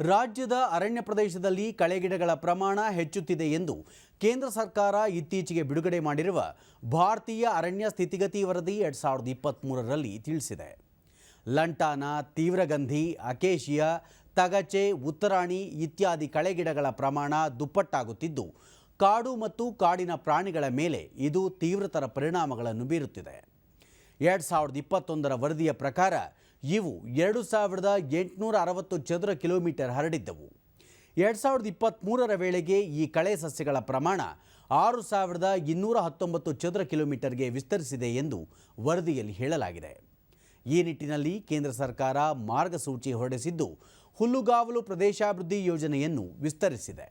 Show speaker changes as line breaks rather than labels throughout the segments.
ರಾಜ್ಯದ ಅರಣ್ಯ ಪ್ರದೇಶದಲ್ಲಿ ಕಳೆಗಿಡಗಳ ಪ್ರಮಾಣ ಹೆಚ್ಚುತ್ತಿದೆ ಎಂದು ಕೇಂದ್ರ ಸರ್ಕಾರ ಇತ್ತೀಚೆಗೆ ಬಿಡುಗಡೆ ಮಾಡಿರುವ ಭಾರತೀಯ ಅರಣ್ಯ ಸ್ಥಿತಿಗತಿ ವರದಿ 2023ರಲ್ಲಿ ತಿಳಿಸಿದೆ. ಲಂಟಾನ, ತೀವ್ರಗಂಧಿ, ಅಕೇಶಿಯಾ, ತಗಚೆ, ಉತ್ತರಾಣಿ ಇತ್ಯಾದಿ ಕಳೆಗಿಡಗಳ ಪ್ರಮಾಣ ದುಪ್ಪಟ್ಟಾಗುತ್ತಿದ್ದು, ಕಾಡು ಮತ್ತು ಕಾಡಿನ ಪ್ರಾಣಿಗಳ ಮೇಲೆ ಇದು ತೀವ್ರತರ ಪರಿಣಾಮಗಳನ್ನು ಬೀರುತ್ತಿದೆ. 2021ರ ವರದಿಯ ಪ್ರಕಾರ ಇವು 2860 ಚದರ ಕಿಲೋಮೀಟರ್ ಹರಡಿದ್ದವು. 2023ರ ವೇಳೆಗೆ ಈ ಕಳೆ ಸಸ್ಯಗಳ ಪ್ರಮಾಣ 6219 ಚದರ ಕಿಲೋಮೀಟರ್ಗೆ ವಿಸ್ತರಿಸಿದೆ ಎಂದು ವರದಿಯಲ್ಲಿ ಹೇಳಲಾಗಿದೆ. ಈ ನಿಟ್ಟಿನಲ್ಲಿ ಕೇಂದ್ರ ಸರ್ಕಾರ ಮಾರ್ಗಸೂಚಿ ಹೊರಡಿಸಿದ್ದು, ಹುಲ್ಲುಗಾವಲು ಪ್ರದೇಶಾಭಿವೃದ್ಧಿ ಯೋಜನೆಯನ್ನು ವಿಸ್ತರಿಸಿದೆ.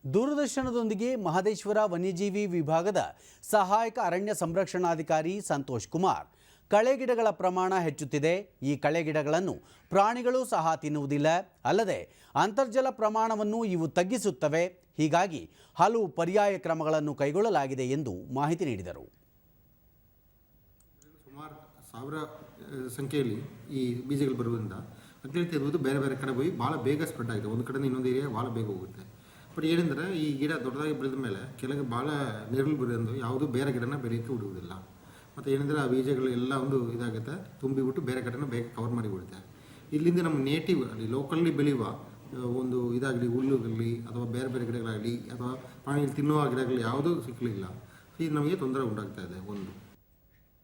ದೂರದರ್ಶನದೊಂದಿಗೆ ಮಹದೇಶ್ವರ ವನ್ಯಜೀವಿ ವಿಭಾಗದ ಸಹಾಯಕ ಅರಣ್ಯ ಸಂರಕ್ಷಣಾಧಿಕಾರಿ ಸಂತೋಷ್ ಕುಮಾರ್, ಕಳೆಗಿಡಗಳ ಪ್ರಮಾಣ ಹೆಚ್ಚುತ್ತಿದೆ. ಈ ಕಳೆಗಿಡಗಳನ್ನು ಪ್ರಾಣಿಗಳು ಸಹ ತಿನ್ನುವುದಿಲ್ಲ. ಅಲ್ಲದೆ ಅಂತರ್ಜಲ ಪ್ರಮಾಣವನ್ನು ಇವು ತಗ್ಗಿಸುತ್ತವೆ. ಹೀಗಾಗಿ ಹಲವು ಪರ್ಯಾಯ ಕ್ರಮಗಳನ್ನು ಕೈಗೊಳ್ಳಲಾಗಿದೆ ಎಂದು ಮಾಹಿತಿ ನೀಡಿದರು.
ಸುಮಾರು 1000 ಸಂಖ್ಯೆಯಲ್ಲಿ ಈ ಬೀಜಗಳು ಬರುವುದರಿಂದ ಅಂತ ಬೇರೆ ಬೇರೆ ಕಡೆ ಹೋಗಿ ಭಾಳ ಬೇಗ ಸ್ಪ್ರೆಡ್ ಆಗಿದೆ. ಒಂದು ಕಡೆ ಇನ್ನೊಂದು ಏರಿಯಾ ಭಾಳ ಬೇಗ ಹೋಗುತ್ತೆ. ಬಟ್ ಏನಂದರೆ ಈ ಗಿಡ ದೊಡ್ಡದಾಗಿ ಬೆಳೆದ ಮೇಲೆ ಕೆಳಗೆ ಭಾಳ ನೆರಳು ಬಿಡೋದು ಯಾವುದೂ ಬೇರೆ ಗಿಡನ ಬೆಳೆಯೋಕ್ಕೆ ಬಿಡುವುದಿಲ್ಲ. ಮತ್ತು ಏನಂದರೆ ಆ ಬೀಜಗಳು ಎಲ್ಲ ಒಂದು ಇದಾಗುತ್ತೆ, ತುಂಬಿಬಿಟ್ಟು ಬೇರೆ ಕಡೆನ ಬೇಗ ಕವರ್ ಮಾಡಿ ಬಿಡುತ್ತೆ. ಇಲ್ಲಿಂದ ನಮ್ಮ ನೇಟಿವ್ ಅಲ್ಲಿ ಲೋಕಲ್ಲಿ ಬೆಳೆಯುವ ಒಂದು ಇದಾಗಲಿ, ಹುಲ್ಲುಗಲಿ ಅಥವಾ ಬೇರೆ ಬೇರೆ ಗಿಡಗಳಾಗಲಿ ಅಥವಾ ಪ್ರಾಣಿಗಳು ತಿನ್ನುವ ಗಿಡಗಳು ಯಾವುದೂ ಸಿಕ್ಕಲಿಲ್ಲ. ಇದು ನಮಗೆ ತೊಂದರೆ ಉಂಟಾಗ್ತಾ ಇದೆ. ಒಂದು